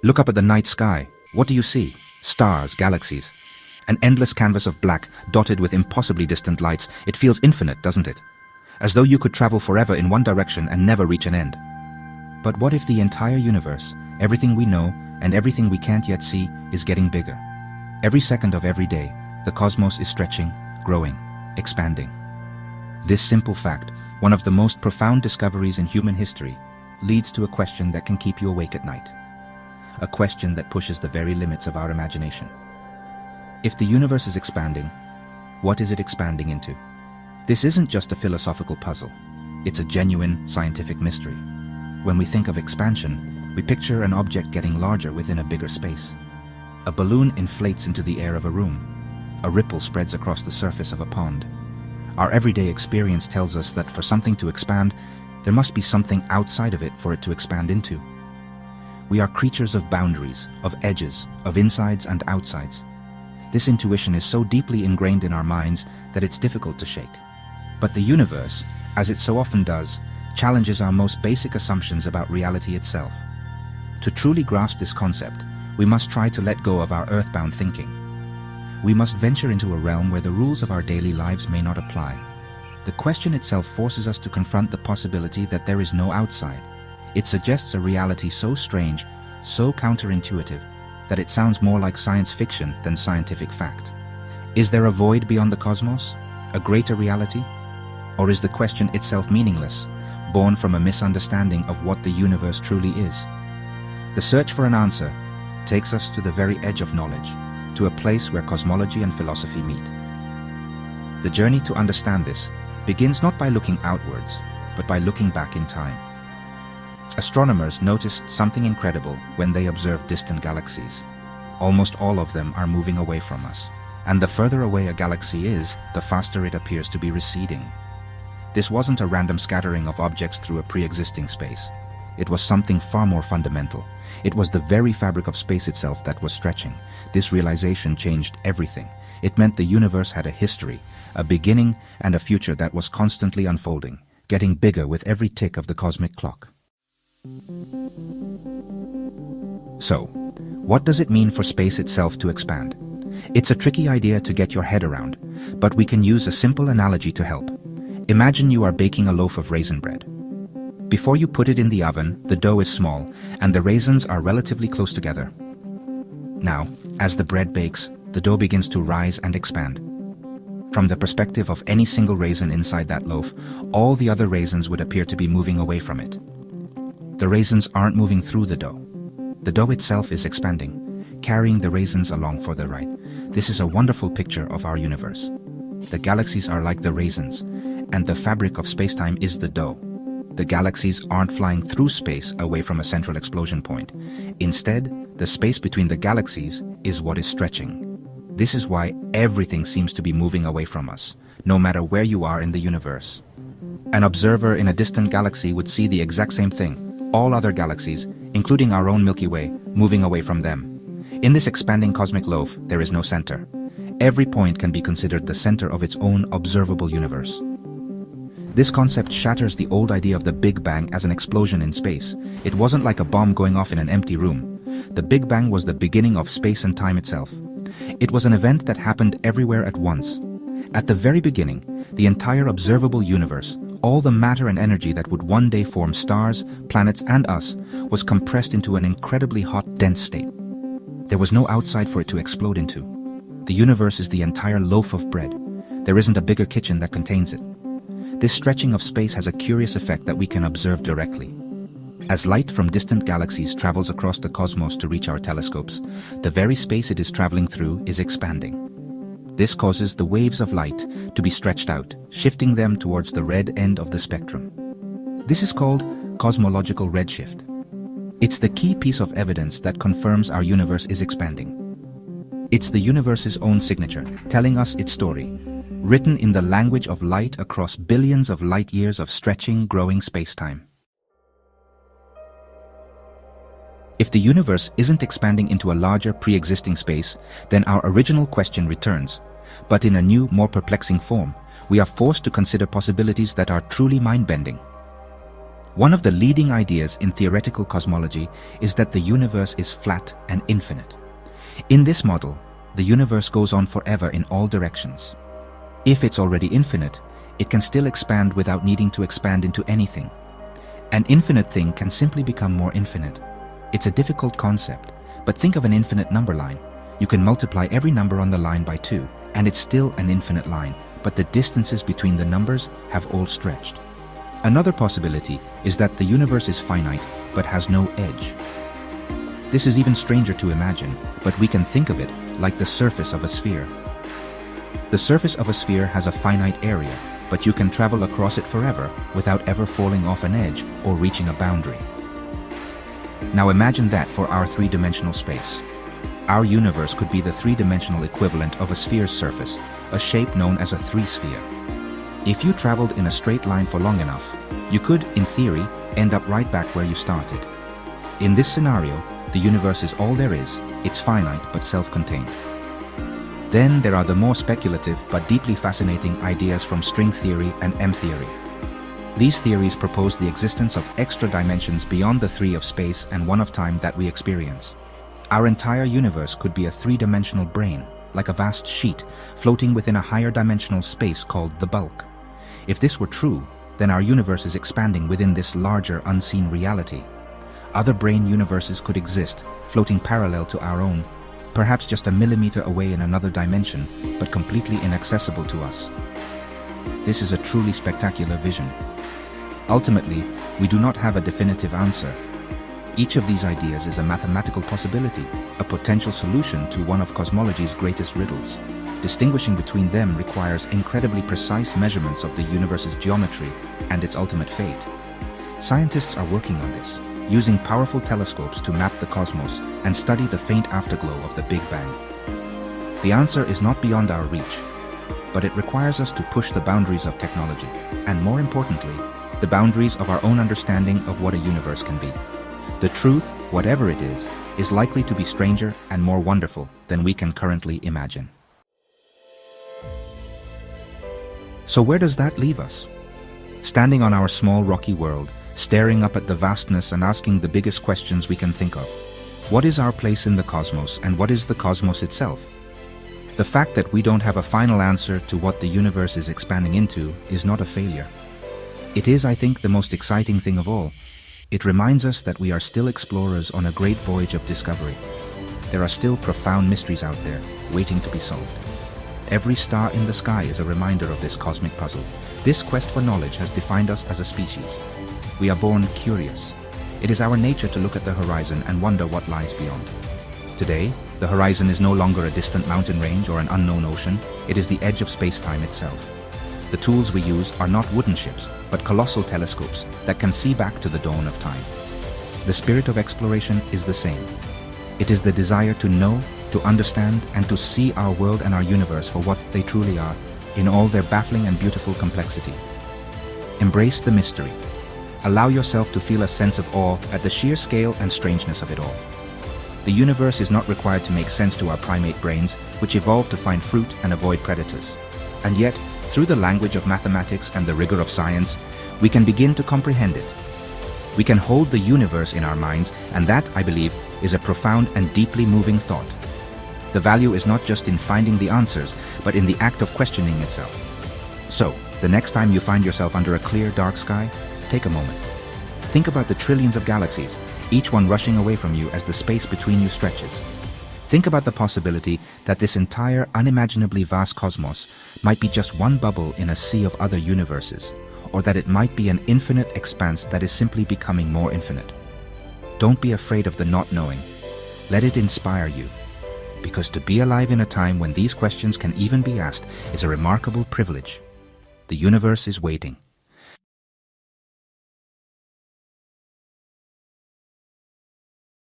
Look up at the night sky. What do you see? Stars, galaxies. An endless canvas of black, dotted with impossibly distant lights. It feels infinite, doesn't it? As though you could travel forever in one direction and never reach an end. But what if the entire universe, everything we know and everything we can't yet see, is getting bigger? Every second of every day, the cosmos is stretching, growing, expanding. This simple fact, one of the most profound discoveries in human history, leads to a question that can keep you awake at night. A question that pushes the very limits of our imagination. If the universe is expanding, what is it expanding into? This isn't just a philosophical puzzle. It's a genuine scientific mystery. When we think of expansion, we picture an object getting larger within a bigger space. A balloon inflates into the air of a room. A ripple spreads across the surface of a pond. Our everyday experience tells us that for something to expand, there must be something outside of it for it to expand into. We are creatures of boundaries, of edges, of insides and outsides. This intuition is so deeply ingrained in our minds that it's difficult to shake. But the universe, as it so often does, challenges our most basic assumptions about reality itself. To truly grasp this concept, we must try to let go of our earthbound thinking. We must venture into a realm where the rules of our daily lives may not apply. The question itself forces us to confront the possibility that there is no outside. It suggests a reality so strange, so counterintuitive, that it sounds more like science fiction than scientific fact. Is there a void beyond the cosmos? A greater reality? Or is the question itself meaningless, born from a misunderstanding of what the universe truly is? The search for an answer takes us to the very edge of knowledge, to a place where cosmology and philosophy meet. The journey to understand this begins not by looking outwards, but by looking back in time. Astronomers noticed something incredible when they observed distant galaxies. Almost all of them are moving away from us, and the further away a galaxy is, the faster it appears to be receding. This wasn't a random scattering of objects through a pre-existing space. It was something far more fundamental. It was the very fabric of space itself that was stretching. This realization changed everything. It meant the universe had a history, a beginning, and a future that was constantly unfolding, getting bigger with every tick of the cosmic clock. So, what does it mean for space itself to expand? It's a tricky idea to get your head around, but we can use a simple analogy to help. Imagine you are baking a loaf of raisin bread. Before you put it in the oven, the dough is small, and the raisins are relatively close together. Now, as the bread bakes, the dough begins to rise and expand. From the perspective of any single raisin inside that loaf, all the other raisins would appear to be moving away from it. The raisins aren't moving through the dough. The dough itself is expanding, carrying the raisins along for the ride. This is a wonderful picture of our universe. The galaxies are like the raisins, and the fabric of spacetime is the dough. The galaxies aren't flying through space away from a central explosion point. Instead, the space between the galaxies is what is stretching. This is why everything seems to be moving away from us, no matter where you are in the universe. An observer in a distant galaxy would see the exact same thing. All other galaxies, including our own Milky Way, moving away from them. In this expanding cosmic loaf, there is no center. Every point can be considered the center of its own observable universe. This concept shatters the old idea of the Big Bang as an explosion in space. It wasn't like a bomb going off in an empty room. The Big Bang was the beginning of space and time itself. It was an event that happened everywhere at once. At the very beginning, the entire observable universe, all the matter and energy that would one day form stars, planets, and us, was compressed into an incredibly hot, dense state. There was no outside for it to explode into. The universe is the entire loaf of bread. There isn't a bigger kitchen that contains it. This stretching of space has a curious effect that we can observe directly. As light from distant galaxies travels across the cosmos to reach our telescopes, the very space it is traveling through is expanding. This causes the waves of light to be stretched out, shifting them towards the red end of the spectrum. This is called cosmological redshift. It's the key piece of evidence that confirms our universe is expanding. It's the universe's own signature, telling us its story, written in the language of light across billions of light years of stretching, growing spacetime. If the universe isn't expanding into a larger pre-existing space, then our original question returns. But in a new, more perplexing form, we are forced to consider possibilities that are truly mind-bending. One of the leading ideas in theoretical cosmology is that the universe is flat and infinite. In this model, the universe goes on forever in all directions. If it's already infinite, it can still expand without needing to expand into anything. An infinite thing can simply become more infinite. It's a difficult concept, but think of an infinite number line. You can multiply every number on the line by 2, and it's still an infinite line, but the distances between the numbers have all stretched. Another possibility is that the universe is finite, but has no edge. This is even stranger to imagine, but we can think of it like the surface of a sphere. The surface of a sphere has a finite area, but you can travel across it forever without ever falling off an edge or reaching a boundary. Now imagine that for our three-dimensional space. Our universe could be the three-dimensional equivalent of a sphere's surface, a shape known as a three-sphere. If you traveled in a straight line for long enough, you could, in theory, end up right back where you started. In this scenario, the universe is all there is, it's finite but self-contained. Then there are the more speculative but deeply fascinating ideas from string theory and M-theory. These theories propose the existence of extra dimensions beyond the three of space and one of time that we experience. Our entire universe could be a three-dimensional brain, like a vast sheet, floating within a higher dimensional space called the bulk. If this were true, then our universe is expanding within this larger unseen reality. Other brain universes could exist, floating parallel to our own, perhaps just a millimeter away in another dimension, but completely inaccessible to us. This is a truly spectacular vision. Ultimately, we do not have a definitive answer. Each of these ideas is a mathematical possibility, a potential solution to one of cosmology's greatest riddles. Distinguishing between them requires incredibly precise measurements of the universe's geometry and its ultimate fate. Scientists are working on this, using powerful telescopes to map the cosmos and study the faint afterglow of the Big Bang. The answer is not beyond our reach, but it requires us to push the boundaries of technology, and more importantly, the boundaries of our own understanding of what a universe can be. The truth, whatever it is likely to be stranger and more wonderful than we can currently imagine. So where does that leave us? Standing on our small rocky world, staring up at the vastness and asking the biggest questions we can think of. What is our place in the cosmos, and what is the cosmos itself? The fact that we don't have a final answer to what the universe is expanding into is not a failure. It is, I think, the most exciting thing of all. It reminds us that we are still explorers on a great voyage of discovery. There are still profound mysteries out there, waiting to be solved. Every star in the sky is a reminder of this cosmic puzzle. This quest for knowledge has defined us as a species. We are born curious. It is our nature to look at the horizon and wonder what lies beyond. Today, the horizon is no longer a distant mountain range or an unknown ocean. It is the edge of space-time itself. The tools we use are not wooden ships, but colossal telescopes that can see back to the dawn of time. The spirit of exploration is the same. It is the desire to know, to understand, and to see our world and our universe for what they truly are, in all their baffling and beautiful complexity. Embrace the mystery. Allow yourself to feel a sense of awe at the sheer scale and strangeness of it all. The universe is not required to make sense to our primate brains, which evolved to find fruit and avoid predators. And yet, through the language of mathematics and the rigor of science, we can begin to comprehend it. We can hold the universe in our minds, and that, I believe, is a profound and deeply moving thought. The value is not just in finding the answers, but in the act of questioning itself. So, the next time you find yourself under a clear, dark sky, take a moment. Think about the trillions of galaxies, each one rushing away from you as the space between you stretches. Think about the possibility that this entire unimaginably vast cosmos might be just one bubble in a sea of other universes, or that it might be an infinite expanse that is simply becoming more infinite. Don't be afraid of the not knowing. Let it inspire you. Because to be alive in a time when these questions can even be asked is a remarkable privilege. The universe is waiting.